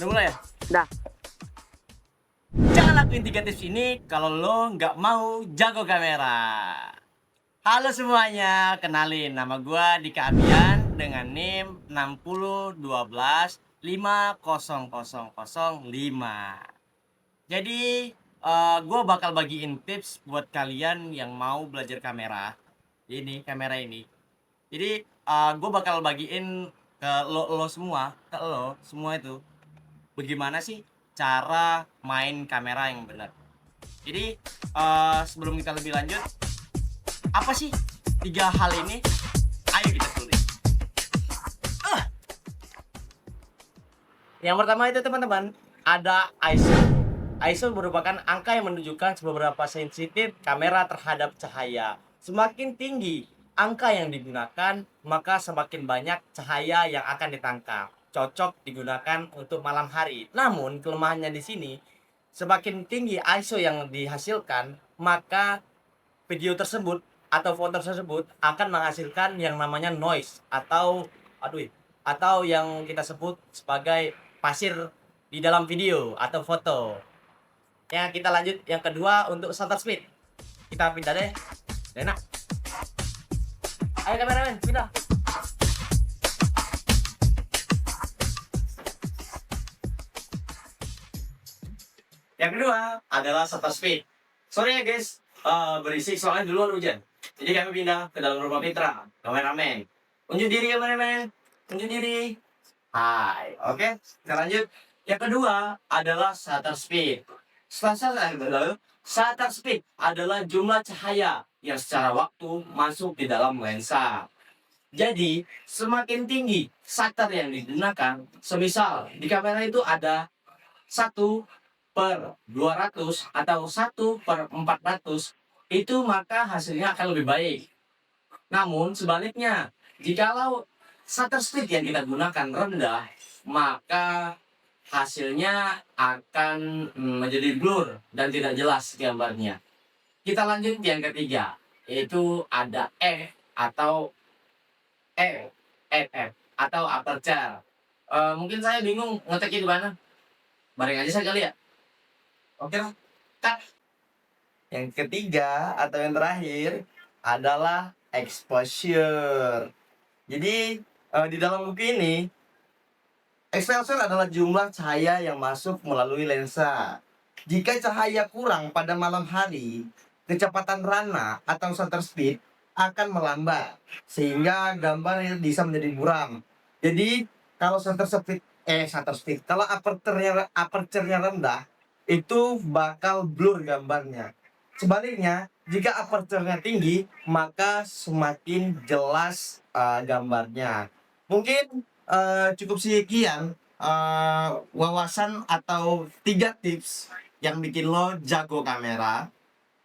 Udah mulai ya? Dah. Jangan lakuin 3 tips ini kalau lo nggak mau jago kamera. Halo semuanya, kenalin nama gua Dika Abian dengan NIM 6012500005. Jadi gua bakal bagiin tips buat kalian yang mau belajar kamera. Ini kamera ini. Jadi gua bakal bagiin ke lo semua, ke lo semua itu. Bagaimana sih cara main kamera yang benar? Jadi sebelum kita lebih lanjut, apa sih 3 hal ini? Ayo kita tulis. Yang pertama itu teman-teman, ada ISO. ISO merupakan angka yang menunjukkan seberapa sensitif kamera terhadap cahaya. Semakin tinggi angka yang digunakan, maka semakin banyak cahaya yang akan ditangkap. Cocok digunakan untuk malam hari. Namun kelemahannya di sini, semakin tinggi ISO yang dihasilkan, maka video tersebut atau foto tersebut akan menghasilkan yang namanya noise atau atau yang kita sebut sebagai pasir di dalam video atau foto. Ya, kita lanjut yang kedua untuk shutter speed. Kita pindah deh. Enak. Ayo kameramen, pindah. Yang kedua adalah shutter speed. Sorry ya guys, berisik soalnya dulu hujan. Jadi kami pindah ke dalam rumah Mitra, kameramen. Unjuk diri kameramen, unjuk diri. Hai, oke. Kita lanjut. Yang kedua adalah shutter speed. Shutter speed adalah jumlah cahaya yang secara waktu masuk di dalam lensa. Jadi, semakin tinggi shutter yang digunakan, semisal di kamera itu ada 1/200 atau 1/400, itu maka hasilnya akan lebih baik. Namun sebaliknya, jikalau shutter speed yang kita gunakan rendah, maka hasilnya akan menjadi blur dan tidak jelas gambarnya. Kita lanjut yang ketiga, yaitu ada atau atau aperture. Mungkin saya bingung ngetiknya di mana. Bareng aja saya kali ya. Oke lah. Cut. Yang ketiga atau yang terakhir adalah exposure. Jadi di dalam buku ini, exposure adalah jumlah cahaya yang masuk melalui lensa. Jika cahaya kurang pada malam hari, kecepatan rana atau shutter speed akan melambat sehingga gambar bisa menjadi buram. Jadi kalau shutter speed, kalau aperture-nya rendah, itu bakal blur gambarnya. Sebaliknya, jika aperture-nya tinggi, maka semakin jelas gambarnya. Mungkin cukup sekian wawasan atau 3 tips yang bikin lo jago kamera.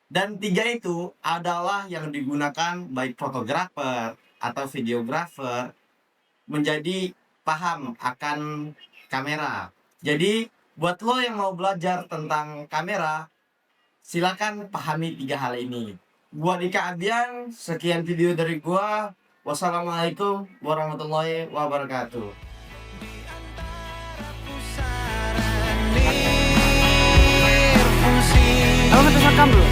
Dan 3 itu adalah yang digunakan baik fotografer atau videografer menjadi paham akan kamera. Jadi buat lo yang mau belajar tentang kamera, silakan pahami 3 hal ini. Gua Dika Abian, sekian video dari gua. Wassalamualaikum warahmatullahi wabarakatuh. Kamu bisa rekam belum?